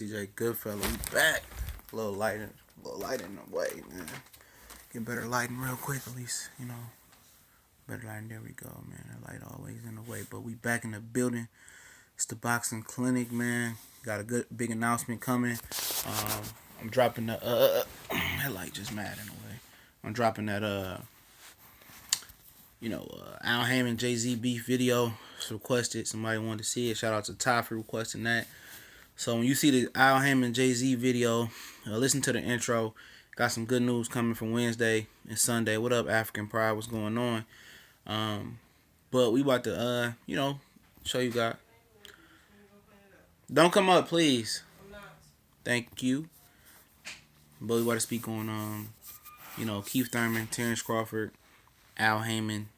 DJ Goodfellow, we back. A little light in the way, man. Get better lighting real quick, at least, better lighting. There we go, man. That light always in the way, but we back in the building. It's the boxing clinic, man. Got a good big announcement coming. I'm dropping the that light just mad in the way. I'm dropping that Al Hammond Jay-Z beef video. It's requested. Somebody wanted to see it. Shout out to Ty for requesting that. So when you see the Al Hammond Jay-Z video, listen to the intro. Got some good news coming from Wednesday and Sunday. What up, African Pride? What's going on? But we about to, show you guys. Don't come up, please. Thank you. But we about to speak on, Keith Thurman, Terence Crawford, Al Hammond.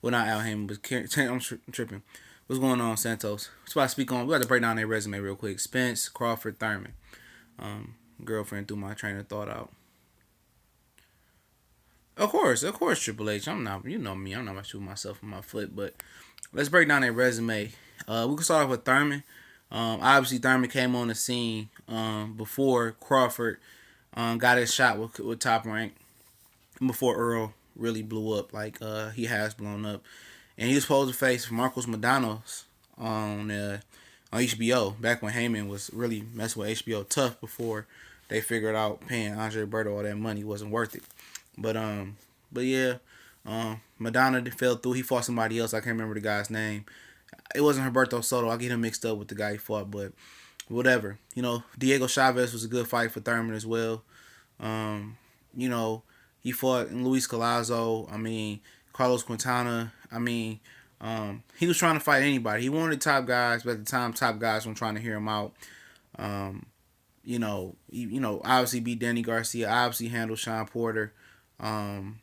Well, not Al Hammond, but I'm tripping. What's going on, Santos? We about to speak on. We got to break down their resume real quick. Spence, Crawford, Thurman. Girlfriend threw my train of thought out. Of course, Triple H. I'm not, you know me. I'm not about to shoot myself in my foot, but let's break down their resume. We can start off with Thurman. Obviously, Thurman came on the scene before Crawford got his shot with Top Rank, before Errol really blew up like he has blown up. And he was supposed to face Marcos Medanos on HBO back when Heyman was really messing with HBO tough before they figured out paying Andre Berto all that money wasn't worth it. But yeah, Madonna fell through. He fought somebody else. I can't remember the guy's name. It wasn't Humberto Soto. I get him mixed up with the guy he fought, but whatever. Diego Chavez was a good fight for Thurman as well. He fought Luis Collazo. Carlos Quintana. He was trying to fight anybody. He wanted top guys, but at the time, top guys weren't trying to hear him out. Obviously beat Danny Garcia. Obviously handled Sean Porter. And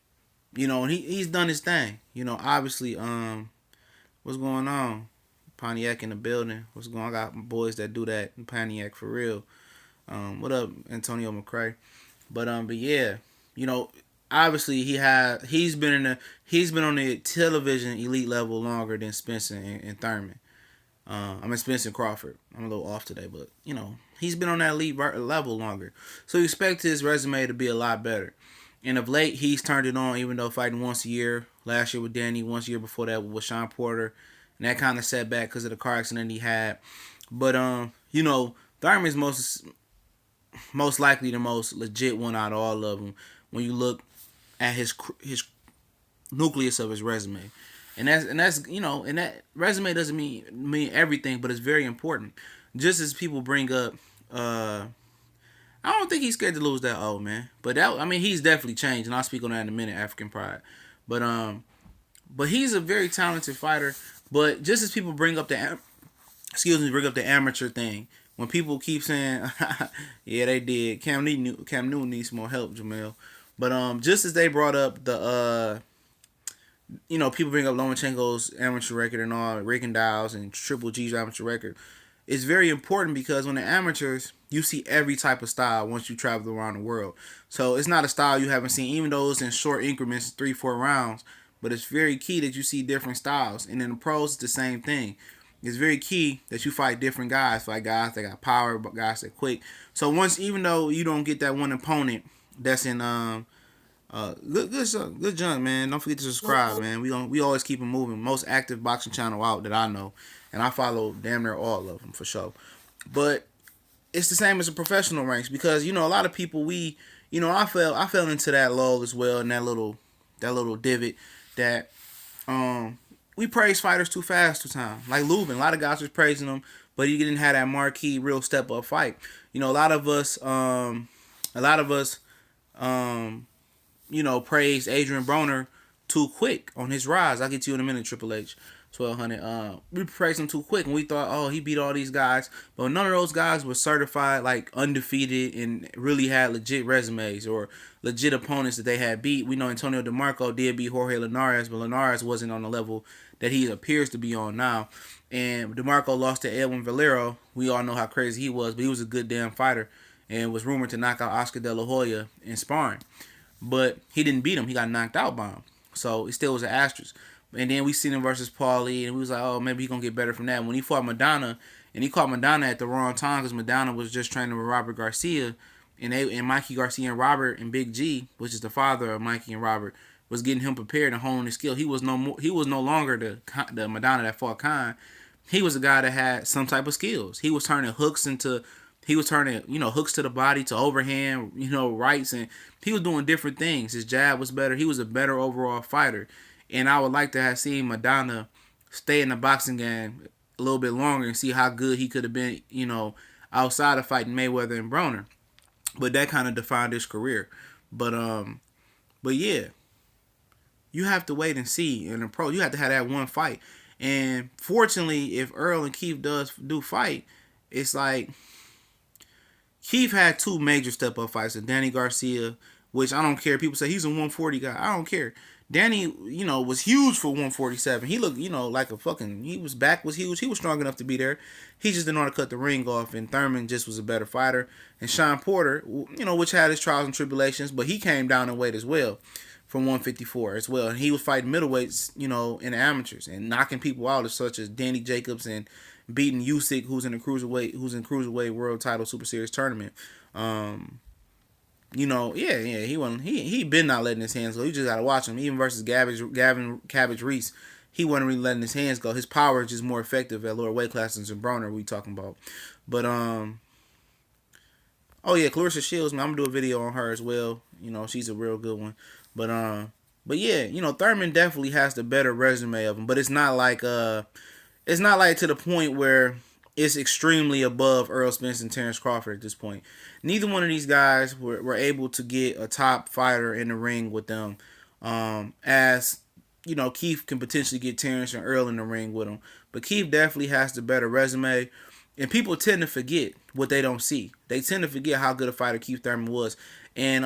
he's done his thing. Obviously, what's going on? Pontiac in the building. What's going on? I got boys that do that in Pontiac for real. What up, Antonio McCray? But yeah, obviously he's been on the television elite level longer than Spence and Thurman. Spence and Crawford. I'm a little off today, but he's been on that elite level longer. So you expect his resume to be a lot better. And of late, he's turned it on, even though fighting once a year. Last year with Danny, once a year before that with Sean Porter. And that kind of set back because of the car accident he had. But, Thurman's most likely the most legit one out of all of them when you look at his nucleus of his resume. And that resume doesn't mean everything, but it's very important. Just as people bring up, I don't think he's scared to lose that old man. But he's definitely changed, and I'll speak on that in a minute, African Pride. But he's a very talented fighter. But just as people bring up the amateur thing, when people keep saying, yeah, they did. Cam Newton needs more help, Jamel. But just as they brought up the people bring up Lomachenko's amateur record and all, Rickendow's and Triple G's amateur record. It's very important because when the amateurs, you see every type of style once you travel around the world. So it's not a style you haven't seen, even though it's in short increments, 3-4 rounds. But it's very key that you see different styles. And in the pros, it's the same thing. It's very key that you fight different guys. Fight guys that got power, but guys that quick. So even though you don't get that one opponent that's in good junk, man. Don't forget to subscribe, man. We always keep them moving. Most active boxing channel out that I know, and I follow damn near all of them for sure. But it's the same as the professional ranks because a lot of people I fell into that lull as well, in that little divot that we praise fighters too fast to time. Like Lubin, a lot of guys was praising him, but he didn't have that marquee real step up fight. A lot of us praised Adrian Broner too quick on his rise. I'll get to you in a minute, Triple H. 1200. We praised him too quick, and we thought, oh, he beat all these guys. But none of those guys were certified, like, undefeated and really had legit resumes or legit opponents that they had beat. We know Antonio DeMarco did beat Jorge Linares, but Linares wasn't on the level that he appears to be on now. And DeMarco lost to Edwin Valero. We all know how crazy he was, but he was a good damn fighter and was rumored to knock out Oscar De La Hoya in sparring. But he didn't beat him. He got knocked out by him. So it still was an asterisk. And then we seen him versus Paulie, and we was like, oh, maybe he's going to get better from that. When he fought Madonna And he caught Madonna at the wrong time because Madonna was just training with Robert Garcia, and Mikey Garcia and Robert and Big G, which is the father of Mikey and Robert, was getting him prepared and honing his skill. He was no longer the Madonna that fought Khan. He was a guy that had some type of skills. He was turning hooks to the body, to overhand, rights, and he was doing different things. His jab was better. He was a better overall fighter. And I would like to have seen Madonna stay in the boxing game a little bit longer and see how good he could have been, outside of fighting Mayweather and Broner. But that kind of defined his career. But yeah, you have to wait and see. In the pro, you have to have that one fight. And fortunately, if Errol and Keith do fight, it's like Keith had two major step up fights with Danny Garcia, which I don't care. People say he's a 140 guy. I don't care. Danny, was huge for 147. He looked, like a fucking. His back was huge. He was strong enough to be there. He just didn't know how to cut the ring off. And Thurman just was a better fighter. And Sean Porter, which had his trials and tribulations, but he came down in weight as well, from 154 as well. And he was fighting middleweights, in the amateurs and knocking people out, such as Danny Jacobs, and beating Usyk, who's in cruiserweight world title Super Series tournament. He been not letting his hands go. You just gotta watch him. Even versus Gavin Cabbage Reese, he wasn't really letting his hands go. His power is just more effective at lower weight classes than Broner we talking about. But Clarissa Shields, man, I'm gonna do a video on her as well. She's a real good one. But yeah, Thurman definitely has the better resume of him. But it's not like to the point where it's extremely above Errol Spence and Terence Crawford at this point. Neither one of these guys were able to get a top fighter in the ring with them. As Keith can potentially get Terence and Errol in the ring with him. But Keith definitely has the better resume. And people tend to forget what they don't see. They tend to forget how good a fighter Keith Thurman was. And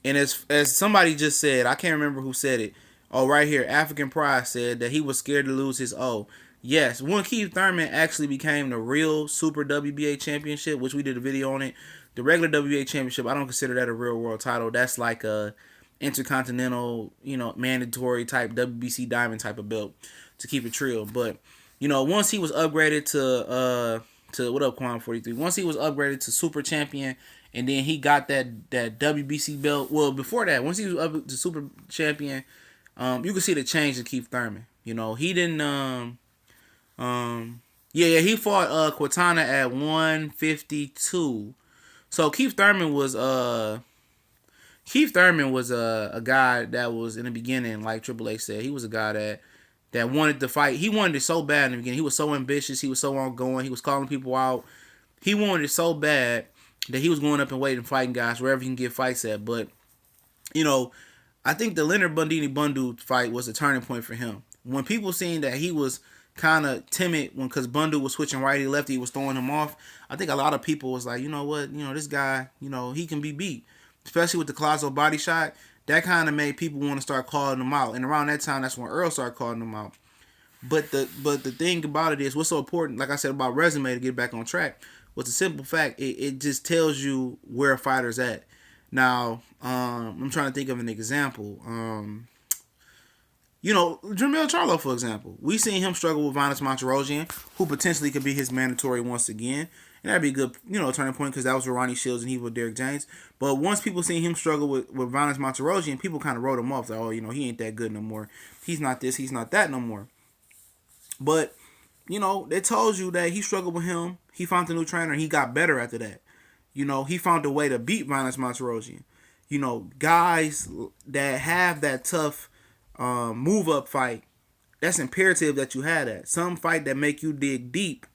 as somebody just said, I can't remember who said it. Oh, right here, African Pride said that he was scared to lose his O. Yes, when Keith Thurman actually became the real Super WBA Championship, which we did a video on it, the regular WBA Championship, I don't consider that a real world title. That's like a intercontinental, mandatory type WBC Diamond type of belt, to keep it real. But once he was upgraded to what up, Quan 43? Once he was upgraded to Super Champion, and then he got that WBC belt. Well, before that, once he was up to Super Champion, you can see the change in Keith Thurman. He didn't. He fought Cortana at 152. So Keith Thurman was a guy that was in the beginning, like Triple H said, he was a guy that wanted to fight. He wanted it so bad in the beginning. He was so ambitious. He was so ongoing. He was calling people out. He wanted it so bad that he was going up and waiting, fighting guys wherever he can get fights at. But I think the Leonard Bundini Bundu fight was a turning point for him. When people seen that he was kind of timid because Bundu was switching righty lefty, he was throwing him off. I think a lot of people was like, this guy, he can be beat, especially with the Colossal body shot. That kind of made people want to start calling him out. And around that time, that's when Errol started calling him out. But the thing about it is, what's so important, like I said about resume, to get back on track, was the simple fact, it just tells you where a fighter's at. Now, I'm trying to think of an example. Jermell Charlo, for example. We seen him struggle with Vanes Monterosian, who potentially could be his mandatory once again. And that'd be a good, turning point, because that was with Ronnie Shields and he was Derek James. But once people seen him struggle with Vanes Monterosian, people kind of wrote him off. Like, he ain't that good no more. He's not this, he's not that no more. But, they told you that he struggled with him. He found a new trainer. He got better after that. He found a way to beat Vanes Monterosian. Guys that have that tough move up fight, that's imperative that you have that. Some fight that make you dig deep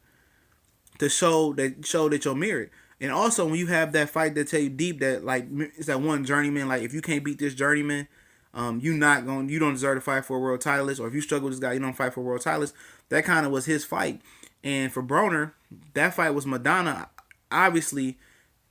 to show that you're merit. And also when you have that fight that tell you deep that, like, it's that one journeyman, like, if you can't beat this journeyman, you don't deserve to fight for a world titleist, or if you struggle with this guy, you don't fight for a world titleist. That kind of was his fight. And for Broner, that fight was Madonna. Obviously,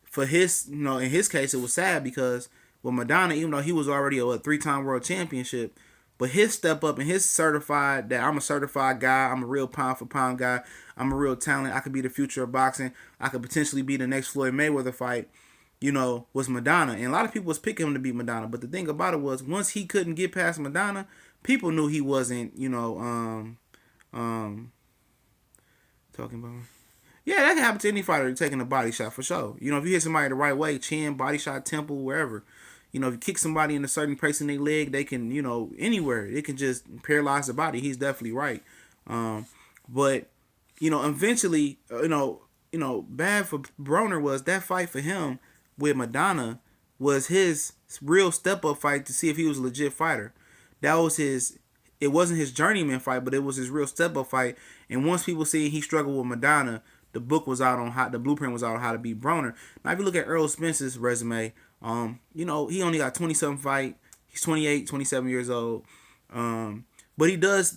for his, in his case, it was sad because with Madonna, even though he was already a 3-time world championship, but his step up and his certified that I'm a certified guy, I'm a real pound for pound guy, I'm a real talent, I could be the future of boxing, I could potentially be the next Floyd Mayweather fight, was Madonna. And a lot of people was picking him to beat Madonna. But the thing about it was, once he couldn't get past Madonna, people knew he wasn't, talking about. Yeah, that can happen to any fighter taking a body shot for sure. You know, if you hit somebody the right way, chin, body shot, temple, wherever. You know, if you kick somebody in a certain place in their leg, they can, you know, anywhere. It can just paralyze the body. He's definitely right. But you know, eventually, bad for Broner was that fight for him with Madonna was his real step up fight to see if he was a legit fighter. That was his. It wasn't his journeyman fight, but it was his real step up fight. And once people see he struggled with Madonna, the book was out on how the blueprint was out on how to beat Broner. Now, if you look at Errol Spence's resume, he only got 27 fight. He's 28, 27 years old. But he does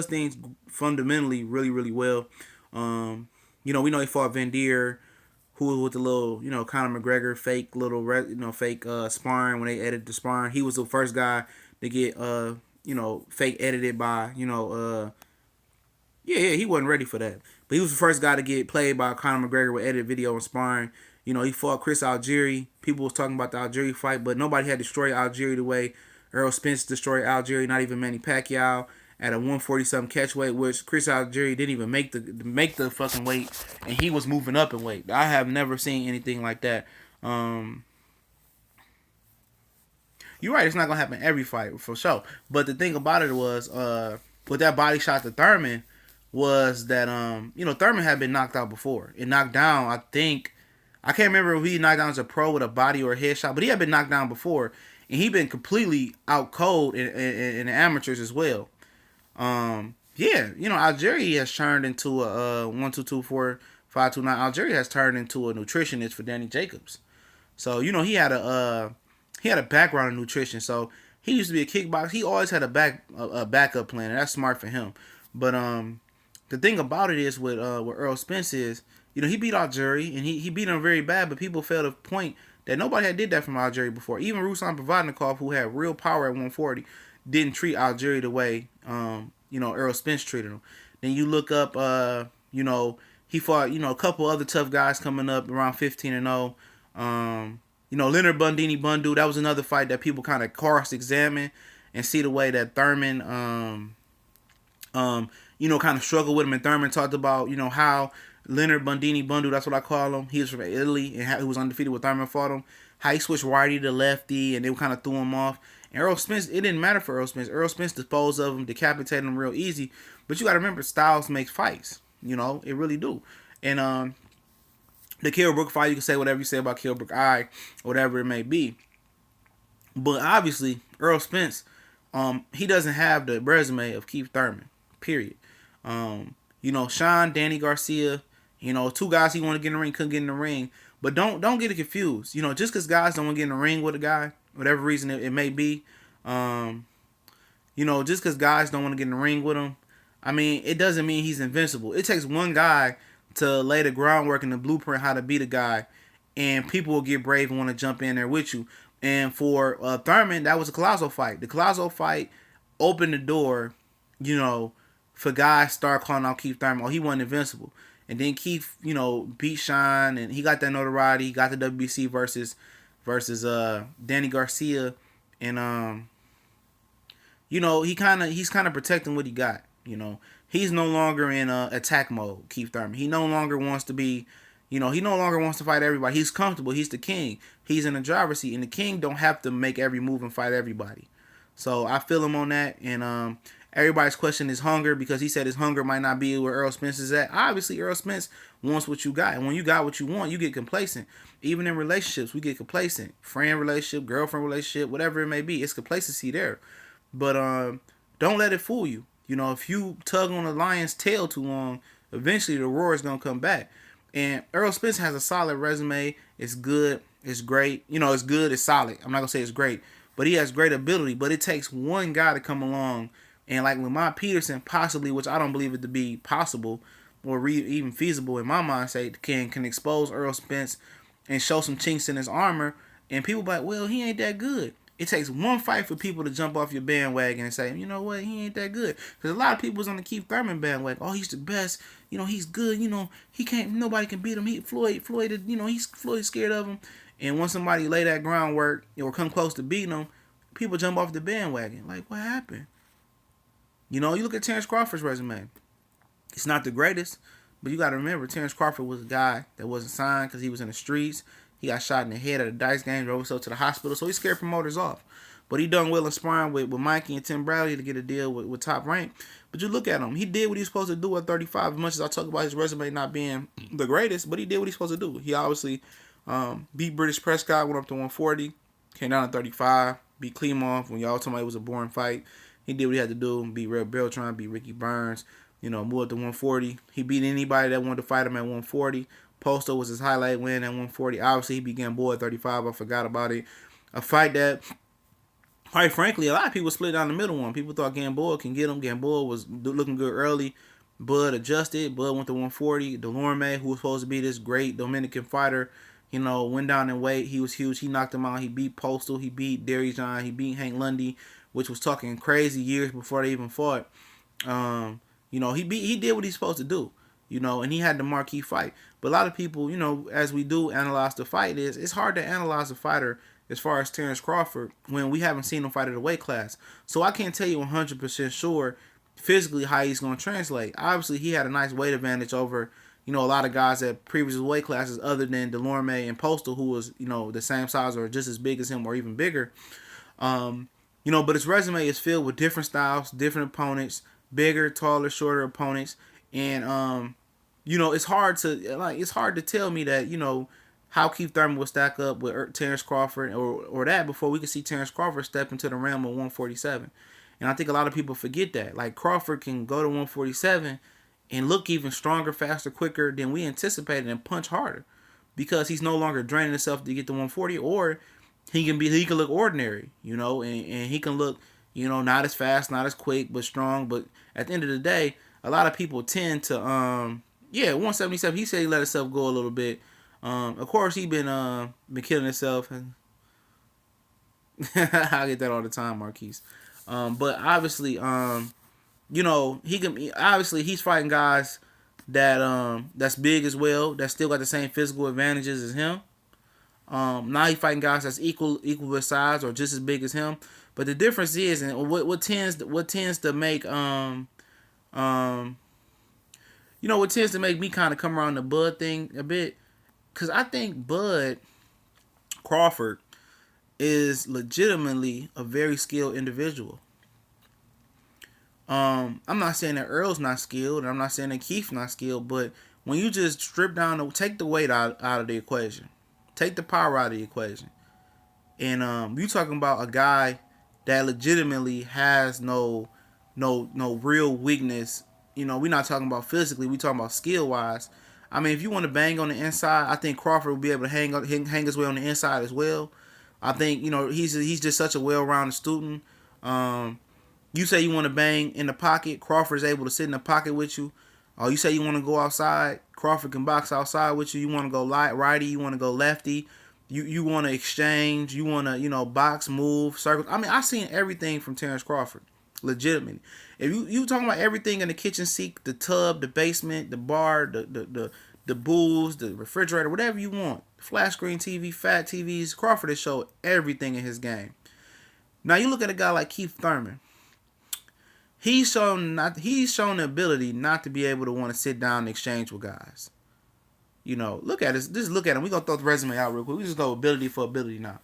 things fundamentally really, really well. We know he fought Van Deer, who was with the little, Conor McGregor fake little, fake sparring when they edited the sparring. He was the first guy to get, fake edited by, he wasn't ready for that. But he was the first guy to get played by Conor McGregor with edited video and sparring. He fought Chris Algieri. People was talking about the Algieri fight, but nobody had destroyed Algieri the way Errol Spence destroyed Algieri, not even Manny Pacquiao at a 140-something catch weight, which Chris Algieri didn't even make the fucking weight, and he was moving up in weight. I have never seen anything like that. You're right, it's not going to happen every fight, for sure. But the thing about it was, with that body shot to Thurman, was that, Thurman had been knocked out before. And knocked down, I can't remember if he knocked down as a pro with a body or a headshot, but he had been knocked down before. And he been completely out cold in the amateurs as well. Algieri has turned into a 1, 2, 2, 4, 5, 2, 9. Algieri has turned into a nutritionist for Danny Jacobs. So he had a background in nutrition. So he used to be a kickboxer. He always had a backup plan, and that's smart for him. But the thing about it is with Errol Spence is, he beat Algieri and he beat him very bad, but people fail to point that nobody had did that from Algieri before. Even Ruslan Provodnikov, who had real power at 140, didn't treat Algieri the way Errol Spence treated him. Then you look up, he fought a couple other tough guys coming up around 15-0. Leonard Bundini Bundu, that was another fight that people kind of cross-examine and see the way that Thurman kind of struggled with him. And Thurman talked about how Leonard Bundini Bundu, that's what I call him. He was from Italy and he was undefeated when Thurman fought him. How he switched righty to lefty and they kind of threw him off. And Errol Spence, it didn't matter for Errol Spence. Errol Spence disposed of him, decapitated him real easy. But you got to remember, styles make fights. It really do. And the Kell Brook fight, you can say whatever you say about Kell Brook eye, whatever it may be. But obviously, Errol Spence, he doesn't have the resume of Keith Thurman, period. Sean, Danny Garcia, two guys he wanted to get in the ring, couldn't get in the ring. But don't get it confused. Just because guys don't want to get in the ring with a guy, whatever reason it may be, just because guys don't want to get in the ring with him, it doesn't mean he's invincible. It takes one guy to lay the groundwork and the blueprint how to beat a guy, and people will get brave and want to jump in there with you. And for Thurman, that was a Collazo fight. The Collazo fight opened the door, for guys start calling out Keith Thurman. Oh, he wasn't invincible. And then Keith, beat Sean, and he got that notoriety. He got the WBC versus Danny Garcia, and he's kind of protecting what he got. He's no longer in attack mode. Keith Thurman. He no longer wants to be, he no longer wants to fight everybody. He's comfortable. He's the king. He's in the driver's seat, and the king don't have to make every move and fight everybody. So I feel him on that, and everybody's question is hunger, because he said his hunger might not be where Errol Spence is at. Obviously, Errol Spence wants what you got. And when you got what you want, you get complacent. Even in relationships, we get complacent. Friend relationship, girlfriend relationship, whatever it may be. It's complacency there. But don't let it fool you. If you tug on the lion's tail too long, eventually the roar is going to come back. And Errol Spence has a solid resume. It's good. It's great. It's good. It's solid. I'm not going to say it's great. But he has great ability. But it takes one guy to come along. And like Lamont Peterson, possibly, which I don't believe it to be possible or even feasible in my mind, say can expose Errol Spence and show some chinks in his armor. And people be like, well, he ain't that good. It takes one fight for people to jump off your bandwagon and say, you know what, he ain't that good. Because a lot of people was on the Keith Thurman bandwagon. Oh, he's the best. He's good. He can't. Nobody can beat him. Floyd. Floyd's scared of him. And once somebody lay that groundwork or come close to beating him, people jump off the bandwagon. Like, what happened? You look at Terence Crawford's resume. It's not the greatest, but you got to remember, Terence Crawford was a guy that wasn't signed because he was in the streets. He got shot in the head at a dice game, drove himself to the hospital, so he scared promoters off. But he done well in sparring with Mikey and Tim Bradley to get a deal with Top Rank. But you look at him, he did what he was supposed to do at 35. As much as I talk about his resume not being the greatest, but he did what he's supposed to do. He obviously beat British Prescott, went up to 140, came down to 35, beat Klimov when y'all told me it was a boring fight. He did what he had to do, beat Red Beltran, beat Ricky Burns, move up to 140. He beat anybody that wanted to fight him at 140. Posto was his highlight win at 140. Obviously, he beat Gamboa at 35. I forgot about it. A fight that, quite frankly, a lot of people split down the middle on. People thought Gamboa can get him. Gamboa was looking good early. Bud adjusted. Bud went to 140. Delorme, who was supposed to be this great Dominican fighter, went down in weight. He was huge. He knocked him out. He beat Postal. He beat Darius John. He beat Hank Lundy, which was talking crazy years before they even fought. He did what he's supposed to do, and he had the marquee fight. But a lot of people, as we do analyze the fight, it's hard to analyze a fighter as far as Terence Crawford when we haven't seen him fight at a weight class. So I can't tell you 100% sure physically how he's going to translate. Obviously, he had a nice weight advantage over, a lot of guys at previous weight classes other than Delorme and Postal, who was, the same size or just as big as him or even bigger. But his resume is filled with different styles, different opponents, bigger, taller, shorter opponents, and it's hard to tell me that how Keith Thurman will stack up with Terence Crawford or that before we can see Terence Crawford step into the realm of 147. And I think a lot of people forget that. Like, Crawford can go to 147 and look even stronger, faster, quicker than we anticipated and punch harder because he's no longer draining himself to get to 140, or he can look ordinary, and he can look, not as fast, not as quick, but strong. But at the end of the day, a lot of people tend to 177. He said he let himself go a little bit. Of course, he been killing himself. I get that all the time, Marquise. But obviously, he can. Obviously, he's fighting guys that's big as well, that still got the same physical advantages as him. Now he's fighting guys that's equal in size or just as big as him. But the difference is, and what tends to make what tends to make me kind of come around the Bud thing a bit, because I think Bud Crawford is legitimately a very skilled individual. I'm not saying that Errol's not skilled, and I'm not saying that Keith's not skilled, but when you just strip down, take the weight out of the equation, take the power out of the equation, and you talking about a guy that legitimately has no real weakness. We're not talking about physically, we talking about skill wise. I mean, if you want to bang on the inside, I think Crawford will be able to hang his way on the inside as well. I think he's just such a well-rounded student. You say you want to bang in the pocket, Crawford is able to sit in the pocket with you. You say you want to go outside, Crawford can box outside with you. You want to go righty, you want to go lefty. You want to exchange, you want to box, move, circles. I mean, I've seen everything from Terence Crawford, legitimately. If you talking about everything in the kitchen sink, the tub, the basement, the bar, the booze, the refrigerator, whatever you want, flat screen TV, fat TVs, Crawford has showed everything in his game. Now you look at a guy like Keith Thurman. He's shown the ability not to be able to want to sit down and exchange with guys. Look at this. Just look at him. We're going to throw the resume out real quick. We just go ability for ability now.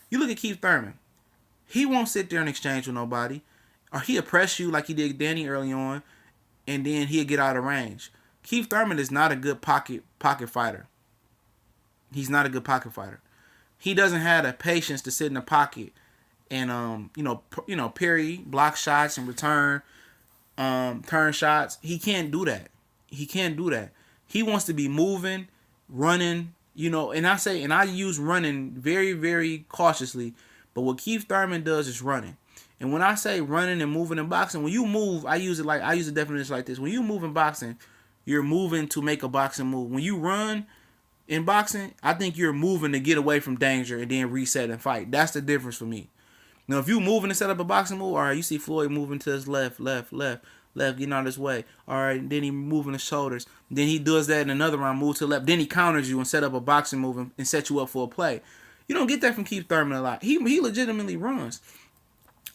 You look at Keith Thurman. He won't sit there and exchange with nobody. Or he'll press you like he did Danny early on, and then he'll get out of range. Keith Thurman is not a good pocket fighter. He's not a good pocket fighter. He doesn't have the patience to sit in the pocket and parry, block shots and return, turn shots. He can't do that. He wants to be moving, running, and I use running very, very cautiously, but what Keith Thurman does is running. And when I say running and moving in boxing, when you move, I use the definition like this. When you move in boxing, you're moving to make a boxing move. When you run in boxing, I think you're moving to get away from danger and then reset and fight. That's the difference for me. Now, if you moving to set up a boxing move, all right, you see Floyd moving to his left, getting out of his way. All right, then he moving his shoulders. Then he does that in another round, move to the left. Then he counters you and set up a boxing move and set you up for a play. You don't get that from Keith Thurman a lot. He legitimately runs.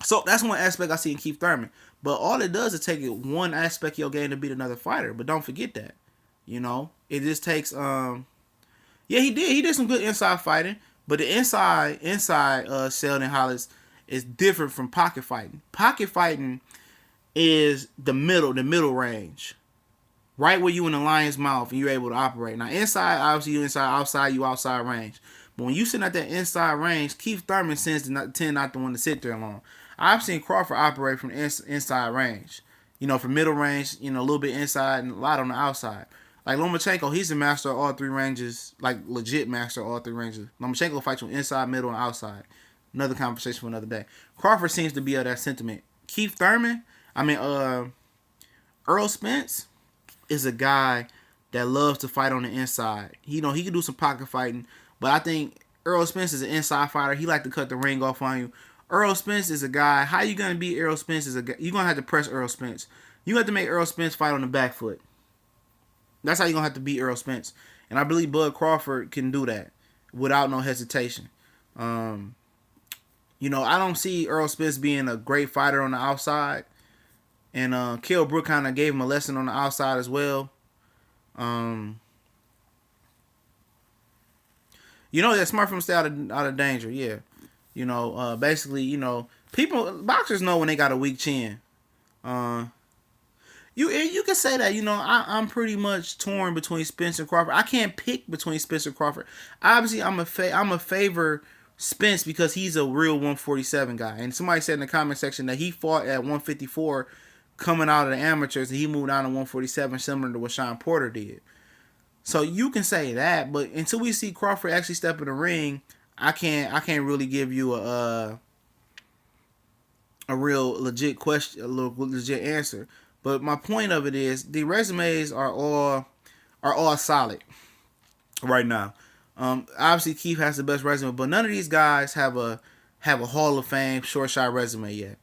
So that's one aspect I see in Keith Thurman. But all it does is take one aspect of your game to beat another fighter. But don't forget that. You know, it just takes yeah, he did some good inside fighting, but the inside Sheldon Hollis is different from pocket fighting. Pocket fighting is the middle range, right where you in the lion's mouth and you're able to operate. Now inside, obviously you inside, outside you outside range. But when you sit at that inside range, Keith Thurman tend not to want to sit there long. I've seen Crawford operate from inside range, you know, from middle range, you know, a little bit inside and a lot on the outside. Like Lomachenko, he's a master of all three ranges, like legit master of all three ranges. Lomachenko fights you inside, middle, and outside. Another conversation for another day. Crawford seems to be of that sentiment. Keith Thurman, Errol Spence is a guy that loves to fight on the inside. He can do some pocket fighting, but I think Errol Spence is an inside fighter. He like to cut the ring off on you. Errol Spence is a guy. How you gonna beat Errol Spence? You're gonna have to press Errol Spence. You have to make Errol Spence fight on the back foot. That's how you're going to have to beat Errol Spence. And I believe Bud Crawford can do that without no hesitation. I don't see Errol Spence being a great fighter on the outside. And Kell Brook kind of gave him a lesson on the outside as well. That smart from stay out of danger, yeah. Basically, boxers know when they got a weak chin. You can say that, I'm pretty much torn between Spence and Crawford. I can't pick between Spence and Crawford. Obviously, I'm a favor Spence because he's a real 147 guy. And somebody said in the comment section that he fought at 154 coming out of the amateurs and he moved down to 147 similar to what Sean Porter did. So you can say that, but until we see Crawford actually step in the ring, I can't really give you a real legit question, a little legit answer. But my point of it is the resumes are all solid right now. Obviously Keith has the best resume, but none of these guys have a Hall of Fame short shot resume yet.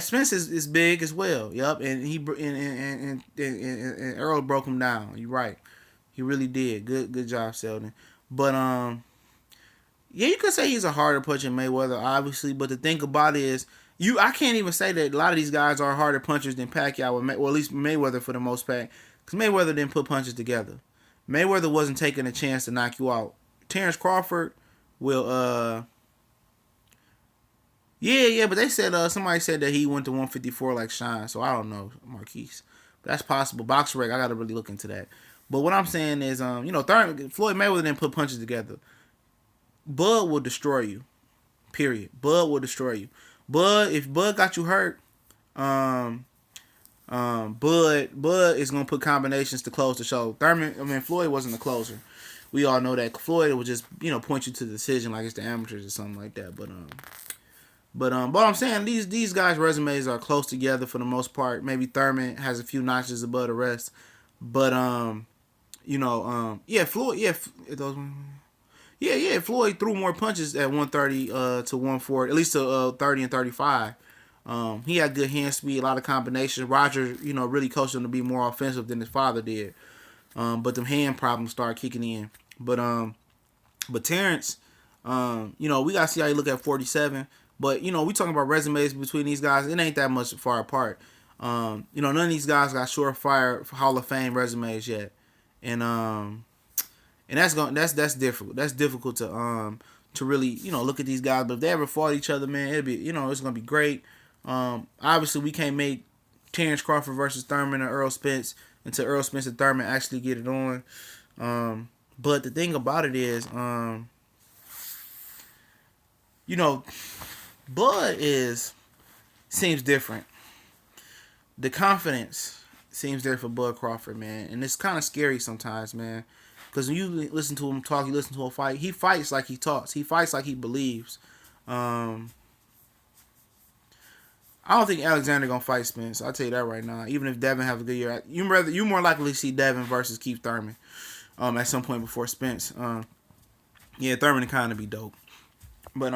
Spence is big as well. Yup, and and Errol broke him down. You're right, he really did. Good job, Sheldon. But you could say he's a harder puncher than Mayweather, obviously. But the thing about it is, I can't even say that a lot of these guys are harder punchers than Pacquiao, or at least Mayweather for the most part, because Mayweather didn't put punches together. Mayweather wasn't taking a chance to knock you out. Terence Crawford will, but they said somebody said that he went to 154 like Sean, so I don't know, Marquise. But that's possible. BoxRec, I gotta really look into that. But what I'm saying is, Floyd Mayweather didn't put punches together. Bud will destroy you. Period. Bud will destroy you. If Bud got you hurt, Bud is gonna put combinations to close the show. Floyd wasn't the closer. We all know that. Floyd would just point you to the decision like it's the amateurs or something like that. But I'm saying these guys' resumes are close together for the most part. Maybe Thurman has a few notches above the rest, but Floyd threw more punches at 130 to 140, at least to 30 and 35. He had good hand speed, a lot of combinations. Roger, really coached him to be more offensive than his father did. But the hand problems started kicking in. But Terence, we gotta see how you look at 47. But we talking about resumes between these guys. It ain't that much far apart. None of these guys got surefire Hall of Fame resumes yet, and that's difficult. That's difficult to really look at these guys. But if they ever fought each other, man, it'd be it's gonna be great. Obviously we can't make Terence Crawford versus Thurman or Errol Spence until Errol Spence and Thurman actually get it on. But the thing about it is, Bud seems different. The confidence seems there for Bud Crawford, man, and it's kind of scary sometimes, man. Because when you listen to him talk, you listen to him fight, he fights like he talks. He fights like he believes. I don't think Alexander gonna fight Spence. I'll tell you that right now. Even if Devin have a good year, you more likely see Devin versus Keith Thurman at some point before Spence. Thurman kind of be dope. But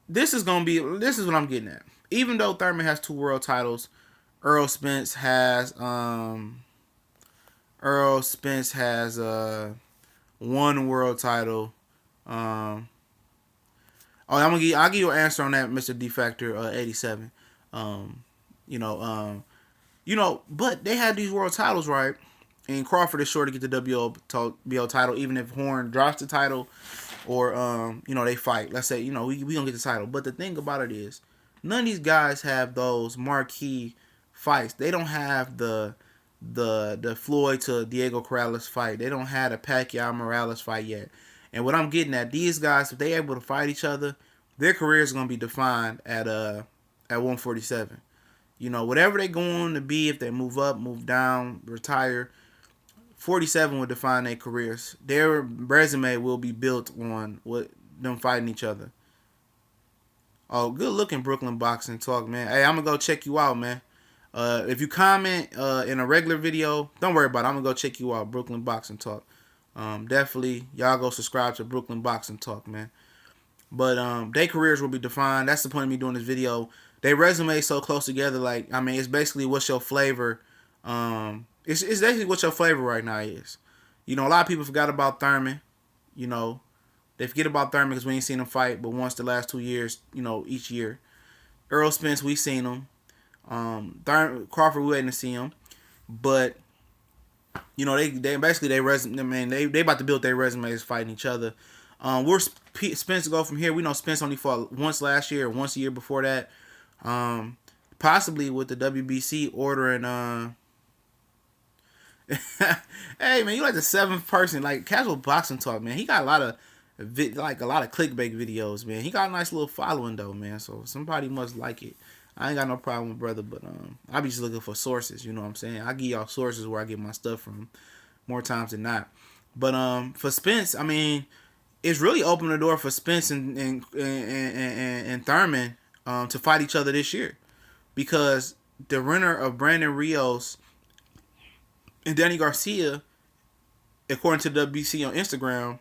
this is what I'm getting at. Even though Thurman has 2 world titles, Errol Spence has 1 world title. Oh, I'll give you an answer on that, Mister Defector 87. Um, you know, but they had these world titles, right? And Crawford is sure to get the WBO title, even if Horn drops the title or they fight. Let's say, we gonna get the title. But the thing about it is, none of these guys have those marquee fights. They don't have the Floyd to Diego Corrales fight. They don't have the Pacquiao Morales fight yet. And what I'm getting at, these guys, if they able to fight each other, their careers are gonna be defined at 147. Whatever they go on to be, if they move up, move down, retire, 47 will define their careers. Their resume will be built on what them fighting each other. Oh, good looking Brooklyn Boxing Talk, man. Hey, I'm gonna go check you out, man. If you comment in a regular video, don't worry about it. I'm gonna go check you out, Brooklyn Boxing Talk. Definitely, y'all go subscribe to Brooklyn Boxing Talk, man. But their careers will be defined. That's the point of me doing this video. They resume so close together. Like, I mean, it's basically what's your flavor. It's basically what your flavor right now is. A lot of people forgot about Thurman. They forget about Thurman because we ain't seen him fight but once the last 2 years. Each year. Errol Spence, we seen him. Crawford, we waiting to see him. But they basically they resume. I mean, they about to build their resumes fighting each other. Where Spence go from here? We know Spence only fought once last year, or once a year before that. Possibly with the WBC ordering. Hey man, you like the seventh person, like Casual Boxing Talk, man. He got a lot of clickbait videos, man. He got a nice little following though, man. So somebody must like it. I ain't got no problem with brother, but I be just looking for sources. You know what I'm saying? I give y'all sources where I get my stuff from, more times than not. But for Spence, I mean, it's really opened the door for Spence and Thurman to fight each other this year, because the winner of Brandon Rios and Danny Garcia, according to WBC on Instagram,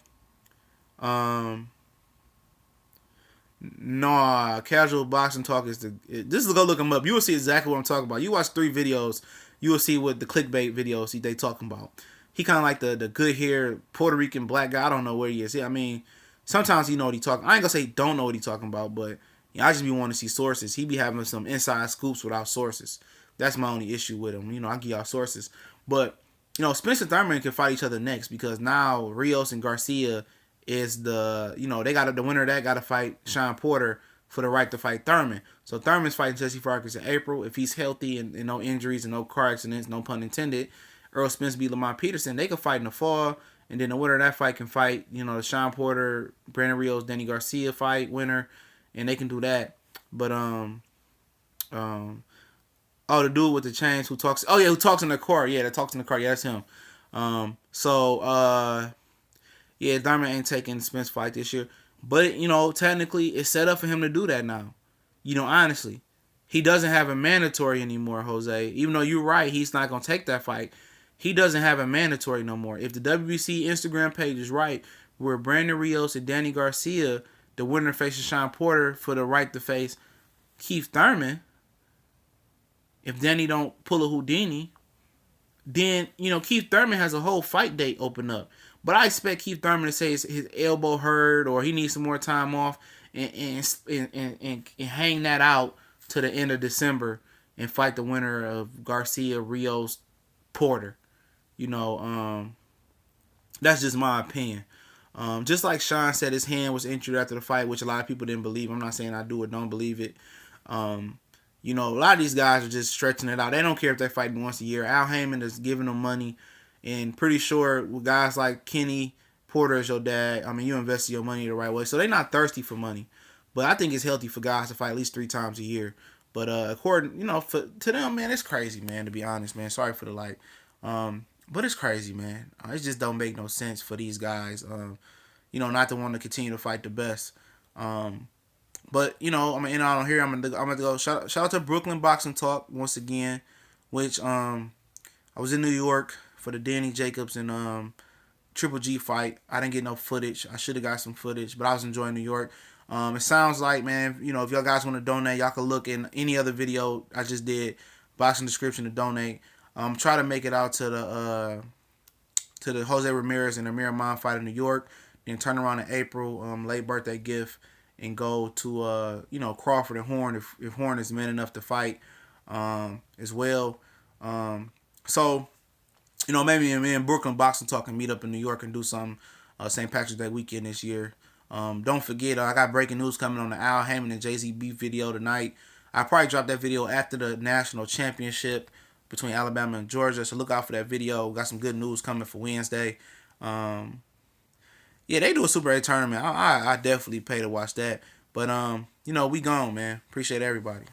Casual Boxing Talk is this is go look him up. You will see exactly what I'm talking about. You watch 3 videos, you will see what the clickbait videos they talking about. He kind of like the good hair Puerto Rican black guy. I don't know where he is. I mean, sometimes he know what he talking. I ain't gonna say he don't know what he talking about, but I just be wanting to see sources. He be having some inside scoops without sources. That's my only issue with him. I give y'all sources. But, Spence and Thurman can fight each other next, because now Rios and Garcia is they got the winner of that got to fight Sean Porter for the right to fight Thurman. So Thurman's fighting Jesse Farkas in April. If he's healthy and no injuries and no car accidents, no pun intended, Errol Spence beat Lamont Peterson. They can fight in the fall. And then the winner of that fight can fight, the Sean Porter, Brandon Rios, Danny Garcia fight winner. And they can do that. But, the dude with the chains who talks in the car. Yeah, that talks in the car. Yeah, that's him. Yeah, Thurman ain't taking Spence fight this year. But, technically, it's set up for him to do that now. Honestly. He doesn't have a mandatory anymore, Jose. Even though you're right, he's not going to take that fight. He doesn't have a mandatory no more. If the WBC Instagram page is right, where Brandon Rios and Danny Garcia, the winner faces Sean Porter for the right to face Keith Thurman, if Danny don't pull a Houdini, then, Keith Thurman has a whole fight date open up. But I expect Keith Thurman to say his elbow hurt or he needs some more time off and hang that out to the end of December and fight the winner of Garcia, Rios, Porter. That's just my opinion. Just like Sean said, his hand was injured after the fight, which a lot of people didn't believe. I'm not saying I do or don't believe it. A lot of these guys are just stretching it out. They don't care if they're fighting once a year. Al Heyman is giving them money. And pretty sure with guys like Kenny Porter is your dad, I mean, you invested your money the right way. So they're not thirsty for money. But I think it's healthy for guys to fight at least 3 times a year. But according, to them, man, it's crazy, man, to be honest, man. Sorry for the like. But it's crazy, man. It just don't make no sense for these guys, not to want to continue to fight the best. But, I'm going to end on here. I'm gonna go shout out to Brooklyn Boxing Talk once again, which I was in New York for the Danny Jacobs and Triple G fight. I didn't get no footage. I should have got some footage, but I was enjoying New York. It sounds like, man, if y'all guys want to donate, y'all can look in any other video I just did, box in the description to donate. Try to make it out to the Jose Ramirez and Amir Ahman fight in New York. Then turn around in April, late birthday gift. and go to Crawford and Horn if Horn is man enough to fight as well. So maybe me and Brooklyn Boxing Talk can meet up in New York and do some St. Patrick's Day weekend this year. Don't forget, I got breaking news coming on the Al Heyman and Jay-Z beef video tonight. I probably dropped that video after the national championship between Alabama and Georgia, so look out for that video. Got some good news coming for Wednesday. Yeah, they do a Super 8 tournament. I definitely pay to watch that. But we gone, man. Appreciate everybody.